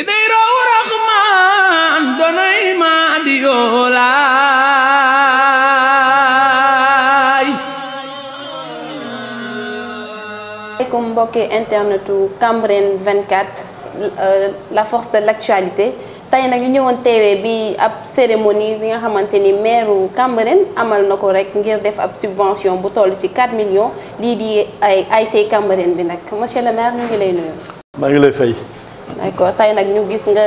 Idiro Rahman donay ma di yoolay. Comme mbokki internetu Cambérène 24 la force de l'actualité tey nag ñu ñëwoon teewee bi ab cérémonie bi nga xamante ni maire Cambérène amal na ko rek ngir def ab subvention bu toll ci 4 millions lii di ay ASC Cambérène bi nag monsieur le maire ñu ngi lay nuyu. maa ngi lay fay. d'accord tey nag ñu gis nga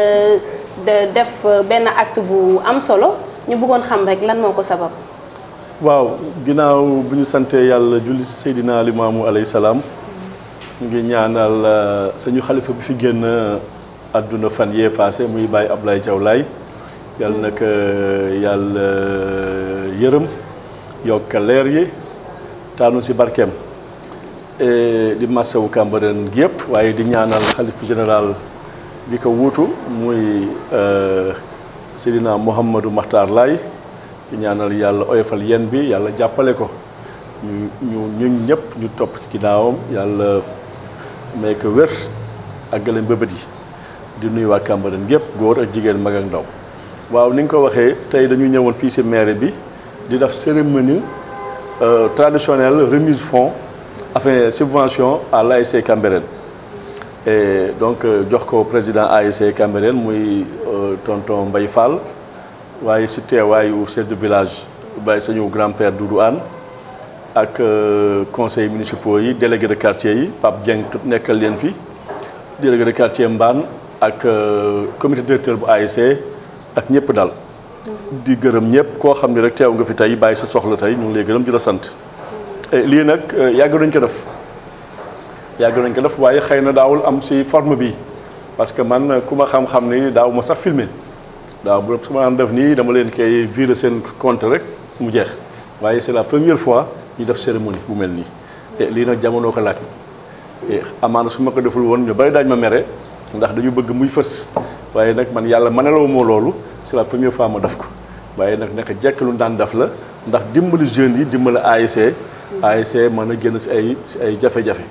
def benn acte bu am solo ñu bëggoon xam rek lan moo ko sabab. waaw ginnaaw bu ñu santee yàlla julli ci Seydina Limaamu alayhi salaam ñu ngi ñaanal suñu xalifa bi fi génn àdduna fan yee passé muy Baye Ablaye Thiaw Laye yàlla nag yàlla yërëm yokk leer yi taanu ci barkeem di massawu Cambérène gi yëpp waaye di ñaanal xalifa général bi ko wuutu muy Seydina Mouhamadou Makhtar Laye di ñaanal yàlla oyofal yen bi yàlla jàppale ko ñun ñëpp ñu topp ci ginnaawam yàlla may ko wér ak gëleen bëbët yi di nuyu waa Cambérène gépp góor ak jigéen mag ak ndaw waaw ni nga ko waxee tey dañu ñëwoon fii ci mairie bi di def cérémonie traditionnelle remise fonds enfin subvention à l'ASC Cambérène et donc jox ko président ASC Cambérène muy tonton Mbaye Fall waaye ci teewaayu chef de village Baye sañu grand-père Doudou Anne ak conseils municipaux yi délégué de quartier yi Pape Dieng nekkal leen fi délégué de quartier Mbane ak comité directeur bu ASC ak ñëpp daal di gërëm ñëpp koo xam ne rek teew nga fi tey bàyyi sa soxla tey ñu ngi lay gërëm di la sant lii nag yàgg nañ ko def waaye xëy na daawul am ci forme bi parce que man ku ma xam-xam ni daaw ma sax filmer daaw bu su ma daan def nii dama leen koy virer seen compte rek mu jeex waaye c'est la première fois ñu def cérémonie bu mel nii lii nag jamono ko laaj amaana su ma ko deful woon ñu bari daañ ma mere ndax dañu bëgg muy fës waaye nag man yàlla mënaloo moo loolu c'est la première fois ma def ko waaye nag naka jekk lu daan def la ndax dimbali jeunes yi dimbali ASC mën a génn ci ay jafe-jafe.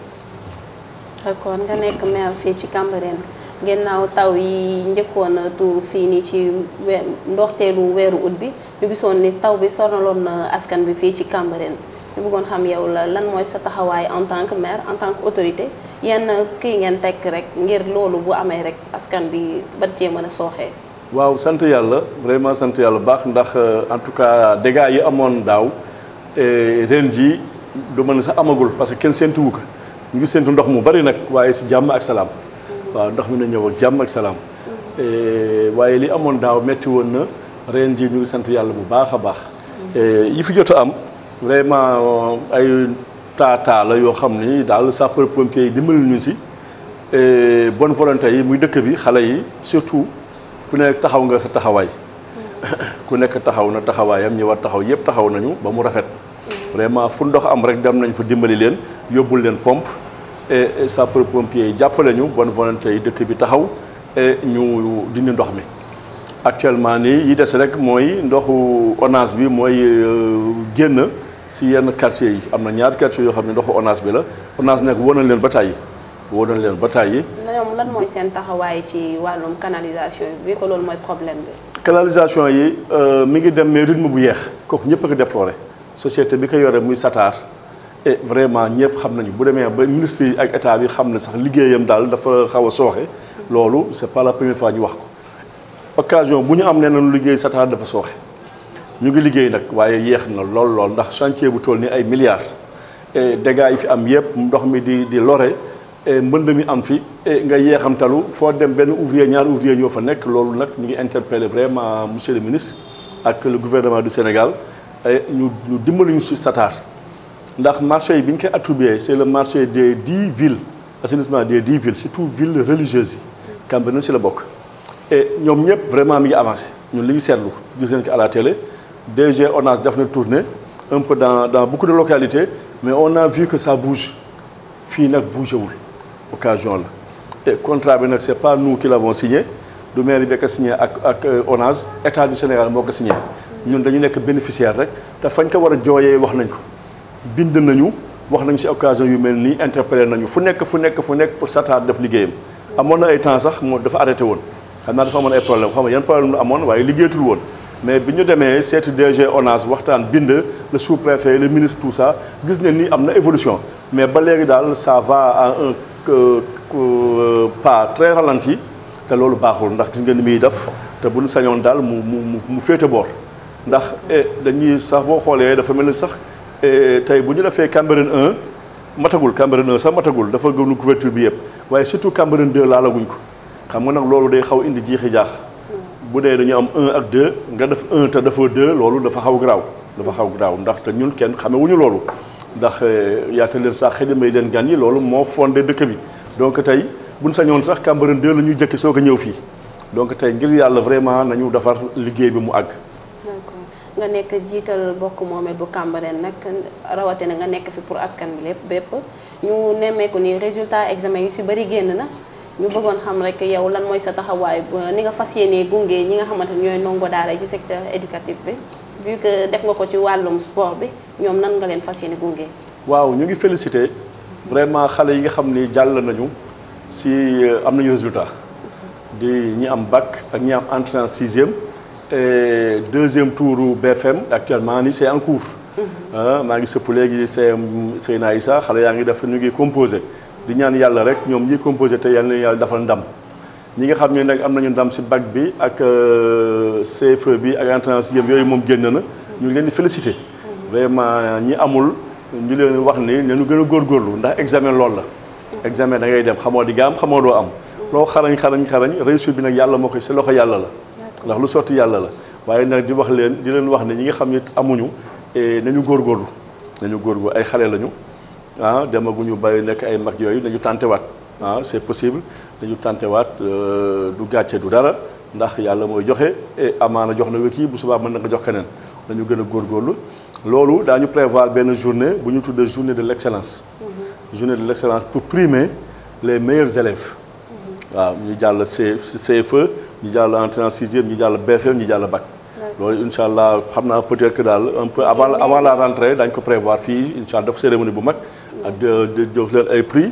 d'accord nga nekk maire fii ci Cambérène gannaaw taw yi njëkkoon a tuur fii nii ci ndoxteelu weeru ut bi ñu gisoon ni taw bi sonaloon na askan bi fii ci Cambérène ñu bëggoon xam yow lan mooy sa taxawaay en tant que maire en tant que autorité yenn kii ngeen tekk rek ngir loolu bu amee rek askan bi ba cee mën a sooxee. waaw sant yàlla vraiment sant yàlla baax ndax en tout cas dégâts yi amoon daaw ren ji du mën a sax amagul parce que kenn séntuwu ko ñu ngi séntu ndox mu bari nag waaye ci jàmm ak salaam. waaw ndox mi na ñëw ak jàmm ak salaam waaye li amoon daaw metti woon na ren ji ñu ngi sant yàlla bu baax a baax yi fi jot a am vraiment ay taataa la yoo xam ni daal sapeurs-pompiers yi dimbali ñu ci bonne volonté yi muy dëkk bi xale yi surtout ku nekk taxaw nga sa taxawaay ku nekk taxaw na taxawaayam ñi war taxaw yëpp taxaw nañu ba mu rafet vraiment fu ndox am rek dem nañ fa dimbali leen yóbbul leen pompe et sapeurs-pompiers yi jàppale ñu bonne volonté yi dëkk bi taxaw et ñu dindi ndox mi actuellement nii yi des rek mooy ndoxu ONAS bi mooy génn ci yenn quartiers yi am na ñaari quartiers yoo xam ne ndoxu ONAS bi la ONAS nag woo nañ leen ba tàyyi ñoom lan mooy seen taxawaay ci wàllum canalisation yi bi ko loolu mooy problème bi. canalisation yi mi ngi dem mais rythme bu yeex kooku ñëpp a ko déploré société bi ko yore muy SATAR et vraiment ñëpp xam nañu bu demee ba ministre yi ak état bi xam ne sax liggéeyam daal dafa xaw a sooxe loolu c'est pas la première fois ñu wax ko occasion bu ñu am nee nañu liggéey SATAR dafa sooxe ñu ngi liggéey nag waaye yéex na lool ndax chantier bu toll ni ay milliards et dégâts yi fi am yëpp ndox mi di lore mbënd mi am fi nga yeexamtalu foo dem benn ouvrier ñaar ouvrier ñoo fa nekk loolu nag ñu ngi interpeller vraiment monsieur le ministre ak le gouvernement du Sénégal ñu dimbali ñu ci SATAR ndax marché yi bi ñu koy attribué c'est le marché des 10 villes assainissement des 10 villes surtout villes religieuses yi Cambérène ci la bokk et ñoom ñëpp vraiment mi ngi avancé ñun li ñu seetlu gis nañ ko à la télé DG ONAS def na tournée un peu dans beaucoup de localités mais on a vu que ça bouge fii nag bougé wul occasion la et contrat bi nag c'est pas nous qui l'avons signé du maire bi ko signé ak ONAS état du Sénégal moo ko signé ñun dañu nekk bénéficiaire rek te fañ ko war a jooyee wax nañ ko bind nañu wax nañ ci occasion yu mel nii interpellé nañu fu nekk pour SATAR def liggéeyam amoon na ay temps sax moo dafa arrêté woon xam naa dafa amoon ay problème xam nga yan problème la amoon waaye liggéeyatul woon mais bi ñu demee seeti DG ONAS waxtaan bind le sous-préfet le ministre tout ça gis ne ni am na évolution mais ba léegi daal ça va à un pas très ralenti te loolu baaxul ndax gis nga ni muy def te bu ñu sañoon daal mu féete boor ndax dañuy sax boo xoolee dafa mel ni sax tey bu ñu defee Cambérène 1 matagul Cambérène 1 sax matagul dafa gënu couverture bi yëpp waaye surtout Cambérène 2 laalaguñ ko xam nga nag loolu day xaw indi jiixi jaax bu dee dañu am 1 ak 2 nga def 1 te dafa 2 loolu dafa xaw garaaw ndax te ñun kenn xamewuñu loolu ndax yaata leen sax xëy na may leen gan yi loolu moo fondé dëkk bi donc tey buñ sañoon sax Cambérène 2 la ñuy jëkki soog a ñëw fii donc tey ngir yàlla vraiment nañu defar liggéey bi mu àgg. d'accord nga nekk jiital bokk moomeel bu Cambérène nag rawatina nga nekk fi pour askan bi bépp ñu nemmeeku ni résultat examen yu si bëri génn na ñu bëggoon xam rek yow lan mooy sa taxawaay ni nga fas yéenee gunge ñi nga xamante ni ñooy ndongo daara ci secteur éducatif bi vu que def nga ko ci wàllum sport bi ñoom nan nga leen fas yéene gunge. waaw ñu ngi félicité vraiment xale yi nga xam ni jàll nañu si am nañu résultat di ñi am bac ak ñi am entrée en 6e et 2e tour BFM actuellement ni c'est en cours. maa ngi sëpp léegi Seyna Issa xale yaa ngi def ñu ngi composé di ñaan yàlla rek ñoom ñi composé te yàlla na yàlla defal ndam ñi nga xam ne nag am nañu ndam si bac bi ak CFE bi ak entrée en 6e yooyu moom génn na ñu ngi leen di félicité vraiment ñi amul ñu leen wax ni nañu gën a góorgóorlu ndax examen loolu la examen da ngay dem xamoo di nga am xamoo doo am loo xarañ réussite bi nag yàlla moo koy si loxo yàlla la ndax lu sotti yàlla la waaye nag di leen wax ne ñi nga xam ne amuñu nañu góorgóorlu ay xale lañu demaguñu bàyyi nekk ay mag yooyu nañu tantewaat c'est possible nañu tantewaat du gàcce du dara ndax yàlla mooy joxe amaana jox na wékki bu subaa mën na nga jox keneen nañu gën a góorgóorlu loolu daañu prévoir benn journée bu ñu tuddee journée de l'excellence journée de l'excellence pour primer les meilleurs élèves waaw ñu jàll CFE ñu jàll entrée en 6e ñu jàll BFM ñu jàll bac loolu incha allah xam naa peut-être que daal un peu avant la rentrée dañ ko prévoir fii incha allah def cérémonie bu mag ak de jox leen ay prix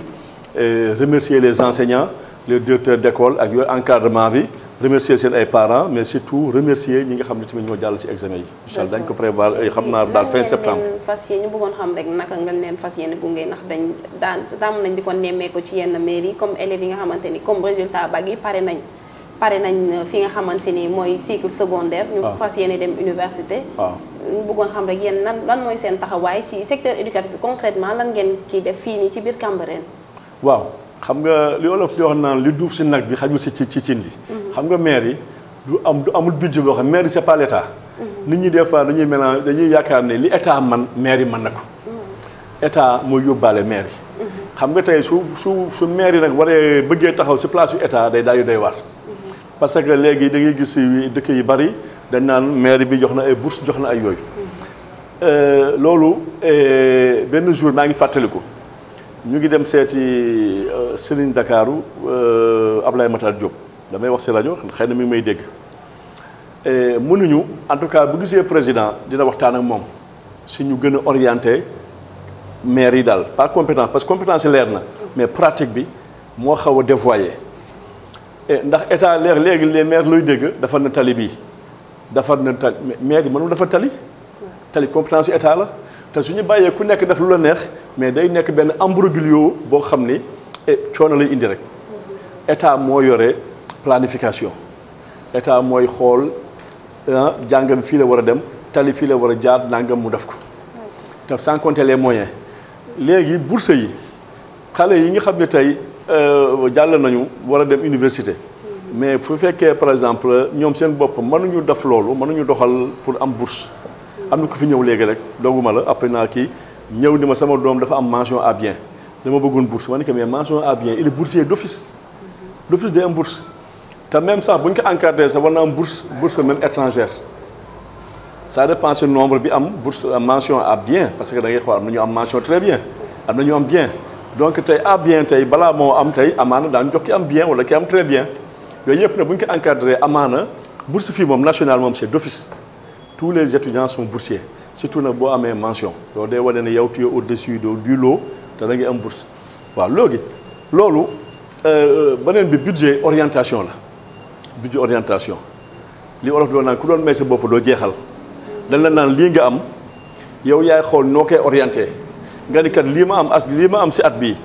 et remercier les enseignants les directeurs d'école ak yooyu encadrement bi remercier seen ay parents mais surtout remercier ñi nga xam ne tamit ñoo jàll ci examen yi incha allah dañ ko prévoir ay xam naa daal fin septembre. fas yéene ñu bëggoon xam rek naka nga leen fas yéene gunge ndax daam nañ di ko nemmee ko ci yenn mairie comme élèves yi nga xamante ni comme résultat bac yi pare nañ fi nga xamante ni mooy cycle secondaire. ñu fas yéene dem université. waaw ñu bëggoon xam rek yéen lan mooy seen taxawaay ci secteur éducatif bi concrètement lan ngeen ciy def fii nii ci biir Cambérène. waaw xam nga li olof di wax naan li duuf si nag bi xajul si ci cin li. xam nga maire yi du amul budget boo xam maire yi c'est pas l'état. nit ñi des fois dañuy yaakaar ne li état man maire yi mën na ko. état mooy yóbbaale maire yi. xam nga tey su maire yi nag waree bëggee taxaw si place yu état day daal yu doy waar. parce que léegi da ngay gis dëkk yu bari dañ naan maire bi jox na ay bourse jox na ay yooyu loolu benn jour maa ngi fàttaliku ñu ngi dem seeti Serigne Dakaru Ablaye Matar Diop damay wax si rajo xëy na mi ngi may dégg mënuñu en tout cas bu gisee président dina waxtaan ak moom si ñu gën a orienté maire yi daal pas compétence parce que compétence yi leer na mais pratique bi moo xaw a dévoyé ndax état léegi les maires looy dégg defar na tali bii defar na tali maire yi mënul dafa tali compétence yu état la te su ñu bàyyee ku nekk def lu la neex mais day nekk benn imbroglio boo xam ni coono lay indi rek état moo yore planification état mooy xool jàngam fii la war a dem tali fii la war a jaar nangam mu def ko te sans compter les moyens léegi bourse yi xale yi nga xam ne tey jàll nañu war a dem université mais fu fekkee par exemple ñoom seen bopp mënuñu def loolu mënuñu doxal pour am bourse am na ko fi ñëw léegi rek dooguma la après naa kii ñëw ni ma sama doom dafa am mention à bien dama bëggoon bourse ma ne ko mais mention à bien il est boursier d'office day am bourse te même sax bu ñu ko encadré sax war na am bourse même étrangère ça dépend si nombre bi am bourse mention à bien parce que da ngay xool am na ñu am mention très bien am na ñu am bien donc tey à bien tey balaa moo am tey amaana daan jox ki am bien wala ki am très bien yooyu yëpp nag bu ñu ko encadré amaana bourse fii moom national moom c'est d'office tous les étudiants sont boursiers surtout nag boo amee mention loolu day wane ne yow tu es au-dessus du lot te da ngay am bourse waaw loolu beneen bi budget orientation la budget orientation li olof doon naan ku doon may sa bopp doo jeexal dañ la naan lii nga am yow yaay xool noo koy orienté nga ni kat lii ma am si at bii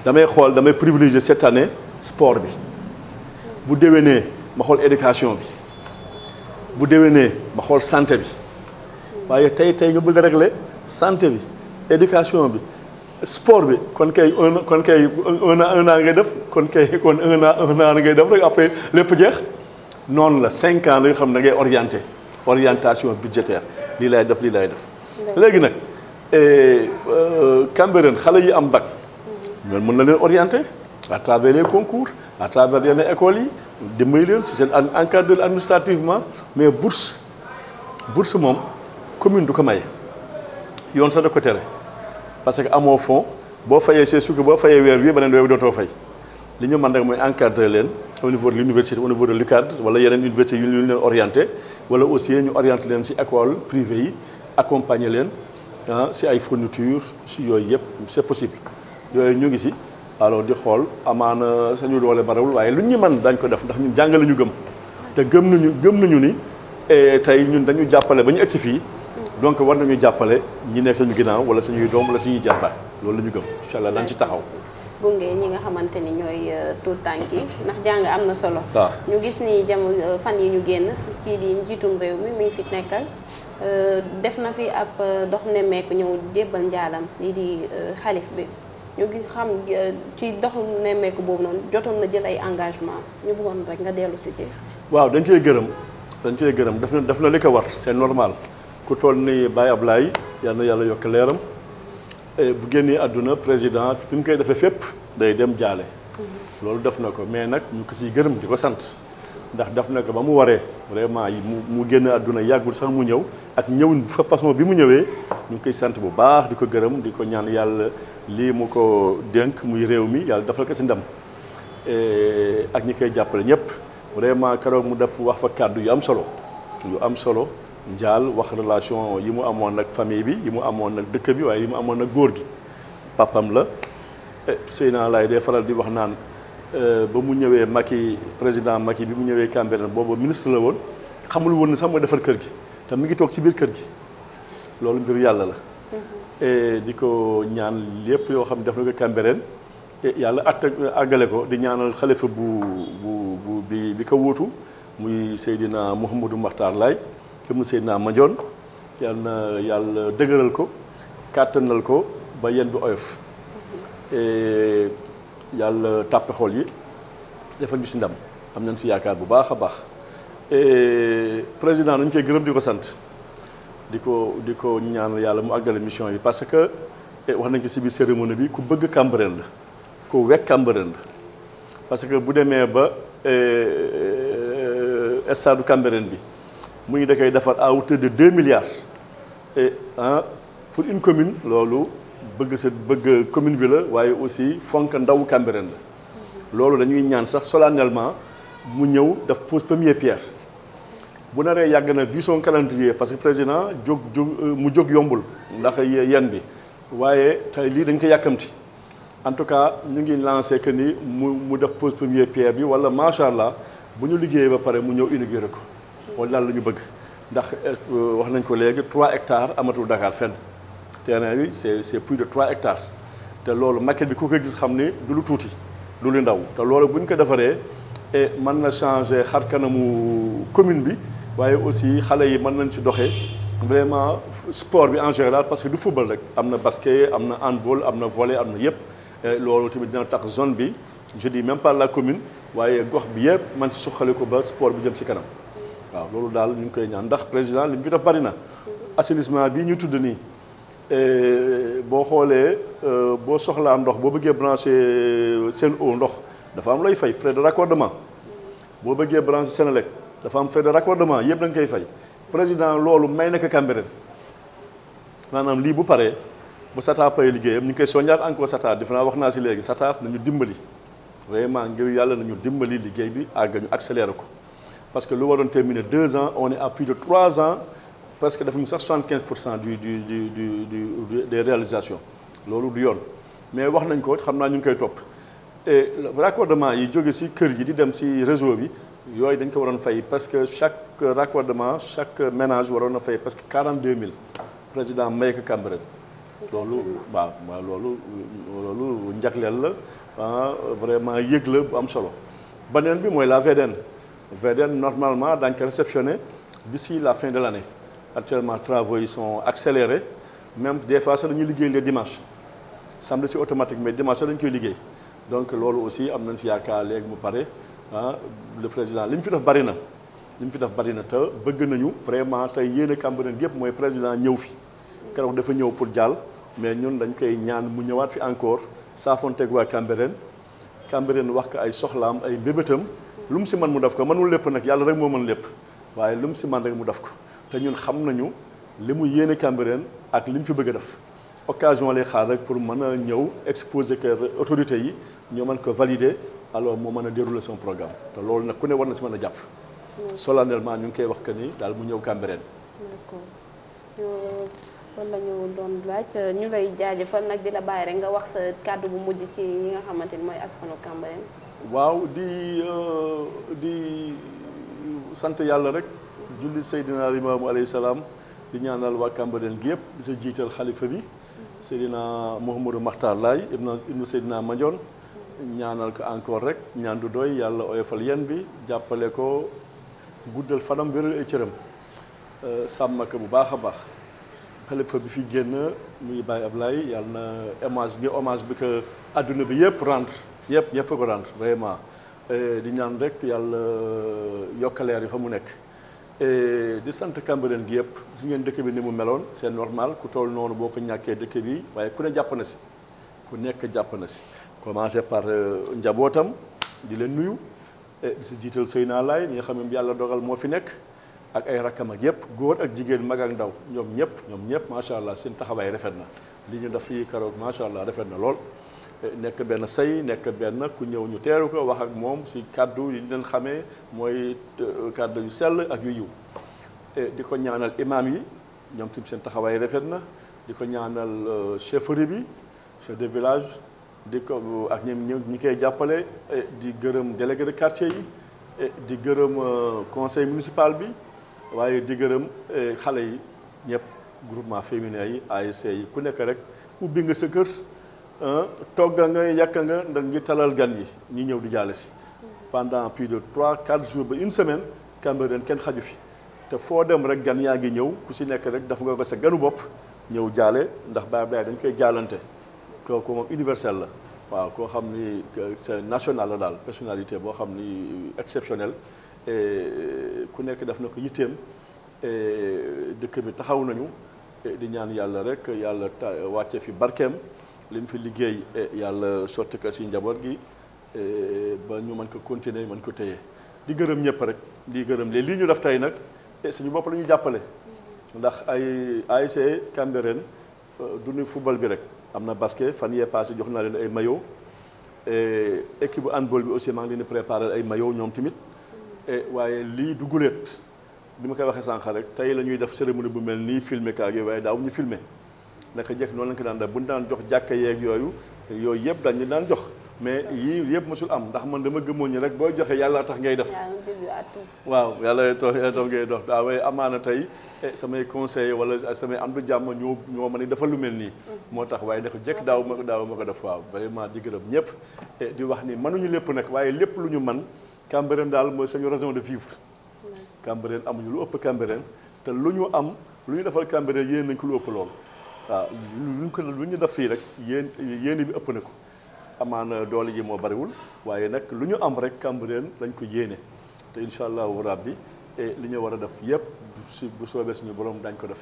damay xool damay privilégier cette année sport bi bu déwénee ma xool éducation bi bu déwénee ma xool santé bi waaye tey nga bëgg a régler santé bi éducation bi sport bi kon kay un an ngay def kon un an ngay def rek après lépp jeex noonu la 5 ans la nga xam ne ngay orientation budgétaire lii lay def léegi nag Cambérène xale yi am bac ñoom mën na leen orienter à travers les concours à travers yenn écoles yi dimbali leen si seen encadré administrativement mais bourse moom commune du ko maye yoon sax da ko tere parce que amoo fond boo fayee see sukk boo fayee weer wi beneen weer bi dootoo fay li ñu mën rek mooy encadrer leen au niveau de l'université au niveau de l'UCAD wala yeneen université yu ñu leen orienté wala aussi ñu orienté leen si école privée yi accompagner leen si ay fournitures si yooyu yëpp c'est possible yooyu ñu ngi si alors di xool amaana sañu doole barawul waaye lu ñu mën dañ ko def ndax ñun jàngale ñu gëm te gëm nañu ni tey ñun dañu jàppale ba ñu egsi fii donc war nañu jàppale ñi nekk suñu ginnaaw wala suñuy doom wala suñuy jarbaat loolu la ñu gëm incha allah dañ ci taxaw. gunge ñi nga xamante ni ñooy tuut tànk yi ndax jàng am na solo. waaw ñu gis ni jamono fan yi ñu génn kii di njiitum réew mi fi nekkal def na fi ab dox nemmeeku ñëw jébbal njaalam lii di xalif bi ñu ngi xam ci dox nemmeeku boobu noonu jotoon na jël ay engagement ñu bëggoon rek nga dellu si ci. waaw dañ cee gërëm def na li ko war c'est normal ku toll ni Baye Ablaye yal na yàlla yokk leeram bu génnee àdduna président bi mu koy defee fépp day dem jaale loolu def na ko mais nag ñu ko siy gërëm di ko sant ndax def na ko ba mu waree vraiment mu génn àdduna yàggul sax mu ñëw ak ñëw fa façon bi mu ñëwee ñu ngi koy sant bu baax di ko gërëm di ko ñaan yàlla lii mu ko dénk muy réew mi yàlla defal ko si ndam ak ñi koy jàppale ñëpp vraiment keroog mu def wax fa kàddu yu am solo njaal wax relation yi mu amoon nag famille bi yi mu amoon nag dëkk bi waaye yi mu amoon nag góor gi papam la Seyna laay day faral di wax naan ba mu ñëwee président Macky bi mu ñëwee Cambérène boobu ministre la woon xamul woon ne sax mooy defar kër gi te mi ngi toog ci biir kër gi loolu mbiru yàlla la di ko ñaan lépp yoo xam ne def na ko Cambérène yàlla àggale ko di ñaanal xalifa bi ko wuutu muy Seydina Mouhamadou Makhtar Laye mu Seydina Mandione yàlla dëgëral ko kàttanal ko ba yéen bi oyof yàlla tàppe xol yi defal ñu si ndam am nañ si yaakaar bu baax a baax président nañu koy gërëm di ko sant di ko ñaan yàlla mu àggale mission yi parce que wax nañ ko si biir cérémonie bi ku bëgg Cambérène la ku wekk Cambérène la parce que bu demee ba stade Cambérène bi mu ngi da koy defar à hauteur de 2 milliards pour une commune loolu bëgg commune bi la waaye aussi fonk ndawu Cambérène la loolu dañuy ñaan sax solennellement mu ñëw def pose première pierre bu naree yàgg na vu son calendrier parce que président mu jóg yombul ndax yen bi waaye tey lii dañ ko yàkkamti en tout cas ñu ngi lancé que ni mu def pose première pierre bi wala macha allah bu ñu liggéeyee ba pare mu ñëw inauguré ko wala daal la ñu bëgg ndax wax nañ ko léegi 3 hectares amatul Dakar fenn terrain bi c'est plus de 3 hectares te loolu maquette bi ku ko gis xam ni du lu tuuti du lu ndaw te loolu bu ñu ko defaree mën na changer xar kanamu commune bi waaye aussi xale yi mën nañ ci doxee vraiment sport bi en général parce que du football rek am na basket am na handball am na volley am na yëpp loolu tamit dina tax zone bi je dis même pas la commune waaye gox bi yëpp man ci suqali ko ba sport bi jëm ci kanam waaw loolu daal ñu ngi koy ñaan ndax président li mu fi def bari na assainissement bii ñu tudd nii boo xoolee boo soxlaa ndox boo bëggee branché Sen'Eau ndox dafa am lay fay frais de raccordement boo bëggee branché Senelec dafa am frais de raccordement yëpp da nga koy fay président loolu may na ko Cambérène maanaam lii bu paree bu SATA pay liggéeyam ñu ngi koy soññaat encore SATA defe naa wax naa si léegi SATA nañu dimbali vraiment ngir yàlla nañu dimbali liggéey bi àgg ñu accéléré ko parce que lu waroon terminer 2 ans on est à plus de 3 ans parce que defuñu sax 75% des réalisations loolu du yoon mais wax nañ ko xam naa ñu ngi koy topp et raccordement yi jóge ci kër yi di dem ci réseau bi yooyu dañ ko waroon fay parce que chaque raccordement chaque ménage waroon na fay parce que 42 000 président may ko Cambérène loolu waaw loolu njagleel la vraiment yëg la bu am solo beneen bi mooy la VDN normalement dañ ko réceptionné d'ici la fin de l'année actuellement travaux yi sont accélérés même des fois sax dañuy liggéey les dimanches samedi c'est automatique mais dimanche sax dañ koy liggéey donc loolu aussi am nañ si yaakaar léegi mu pare le président li mu fi def bari na te bëgg nañu vraiment tey yéene Cambérène yëpp mooy président ñëw fi keroog dafa ñëw pour jàll mais ñun dañ koy ñaan mu ñëwaat fi encore saafonteeg waa Cambérène wax ko ay soxlaam ay mbébétam lu mu si man mu def ko mënul lépp nag yàlla rek moo mën lépp waaye lu mu si man rek mu def ko te ñun xam nañu li mu yéene Cambérène ak li mu fi bëgg a def occasion lay xaar rek pour mën a ñëw exposer que autorités yi ñoo mën ko valider alors moo mën a dérouler son programme te loolu nag ku ne war na si mën a jàpp. solennellement ñu ngi koy wax que ni daal mu ñëw Cambérène. d'accord loolu la ñu doon laaj ñu lay jaajëfal nag di la bàyyi rek nga wax sa kàddu bu mujj ci yi nga xamante ni mooy askanu Cambérène. waaw di sant yàlla rek julli Seydina Limaamu alayhi salaam di ñaanal waa Cambérène gi yëpp di sa jiital xalifa bi Seydina Mouhamadou Makhtar Laye ibnu Seydina Mandione ñaanal ko encore rek ñaan du doy yàlla oyofal yen bi jàppale ko guddal fanam wéral ay cëram sàmm ko bu baax a baax xalifa bi fi génn muy Baye Ablaye yàlla na hommage bi que adduna bi yëpp rendre ñëpp ko rendre vraiment di ñaan rek yàlla yokkaleer yi fa mu nekk di sant Cambérène gi yëpp gis ngeen dëkk bi ni mu meloon c'est normal ku toll noonu boo ko ñàkkee dëkk bi waaye ku ne jàpp na si ku nekk jàpp na si commencé par njabootam di leen nuyu di si jiital Seyna Laay ñi nga xam ne yàlla dogal moo fi nekk ak ay rakkam ak yëpp góor ak jigéen mag ak ndaw ñoom ñëpp macha allah seen taxawaay rafet na li ñu def fii karoog macha allah rafet na lool. nekk benn say nekk benn ku ñëw ñu teeru ko wax ak moom si kaddu yi ñu leen xamee mooy kaddu yu sell ak yu yiw di ko ñaanal imam yi ñoom tamit seen taxawaay rafet na di ko ñaanal chefferie bi chef de village di ko ak ñi koy jàppale di gërëm délégué de quartier yi di gërëm conseil municipal bi waaye di gërëm xale yi ñëpp groupement féminin yi ASC yi ku nekk rek ubbi nga sa kër togga nga yàkk nga ndax ngi talal gan yi ñi ñëw di jaale si pendant plus de 3-4 jours ba une semaine Cambérène kenn xaju fi te foo dem rek gan yaa ngi ñëw ku si nekk rek dafa nga ko sa ganu bopp ñëw jaale ndax Baye Ablaye dañ koy jaalante kooku moom universel la waaw koo xam ni c'est national la daal personnalité boo xam ni exceptionnel ku nekk def na ko yitteem dëkk bi taxaw nañu di ñaan yàlla rek yàlla wàcce fi barkeem li mu fi liggéey yàlla sotti ko si njaboot gi ba ñu mën ko continuer mën ko téye di gërëm ñëpp rek di gërëm lii ñu def tey nag suñu bopp la ñu jàppale ndax ay ASC Cambérène du ñu football bi rek am na basket fan yee passé jox naa leen ay maillot équipe bu handball bi aussi maa ngi leen di préparer ay maillot ñoom tamit waaye lii du guléet bi ma koy waxee sànq rek tey la ñuy def cérémonie bu mel nii filmer kaag yooyu waaye daaw ñu filmer naka jekk noonu lañ ko daan def bu ñu daan jox jàkka yeeg yooyu yëpp dañu daan jox mais yii yëpp mosul am ndax man dama gëmoon ñi rek booy joxe yàlla tax ngay def waaw yàlla tax ngay dox waaw waaye amaana tey samay conseil wala samay am du jàmm ñoo mën a defal lu mel nii moo tax waaye naka jekk daaw ma ko def waaw vraiment di gërëm ñëpp di wax ni mënuñu lépp nag waaye lépp lu ñu man Cambérène daal mooy suñu raison de vivre Cambérène amuñu lu ëpp Cambérène te lu ñu am lu ñu defal Cambérène yéen nañ ko lu ëpp lool waaw lu ñu def fii rek yéen bi ëpp na ko amaana doole ji moo bariwul waaye nag lu ñu am rek Cambérène lañ ko yéene te incha allahu rabbi li ñu war a def yëpp bu soobee suñu borom dañ ko def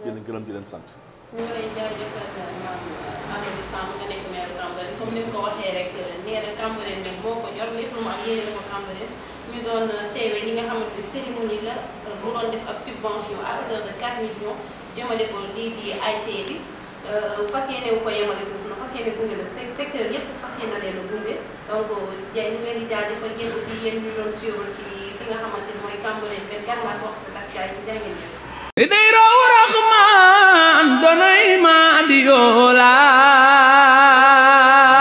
di leen gërëm di leen sant. ñu ngi lay jaajëfal maam Amadou Samb nga nekk maire Cambérène comme ni nga ko waxee rek nee na Cambérène nag moo ko yor lépp lu mu am yéene ko Cambérène ñu doon teewee li nga xamante ni cérémonie la mu doon def ab subvention à hauteur de 4 millions jëmale ko lii di ASC bi fas yéene wu ko yemale foofu na fas yéene gunge la secteur yëpp fas yéene leen a gunge donc ñu ngi leen di jaajëfal yéen aussi yéen ñu doon suivre ci fi nga xamante ni mooy Cambérène 24 la force de l'actualité jaa ngeen jëf. Diraw Rahman donay ma di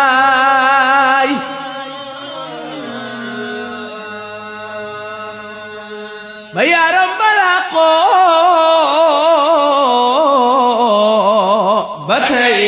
yoolay ba yaram balaqoo ba tey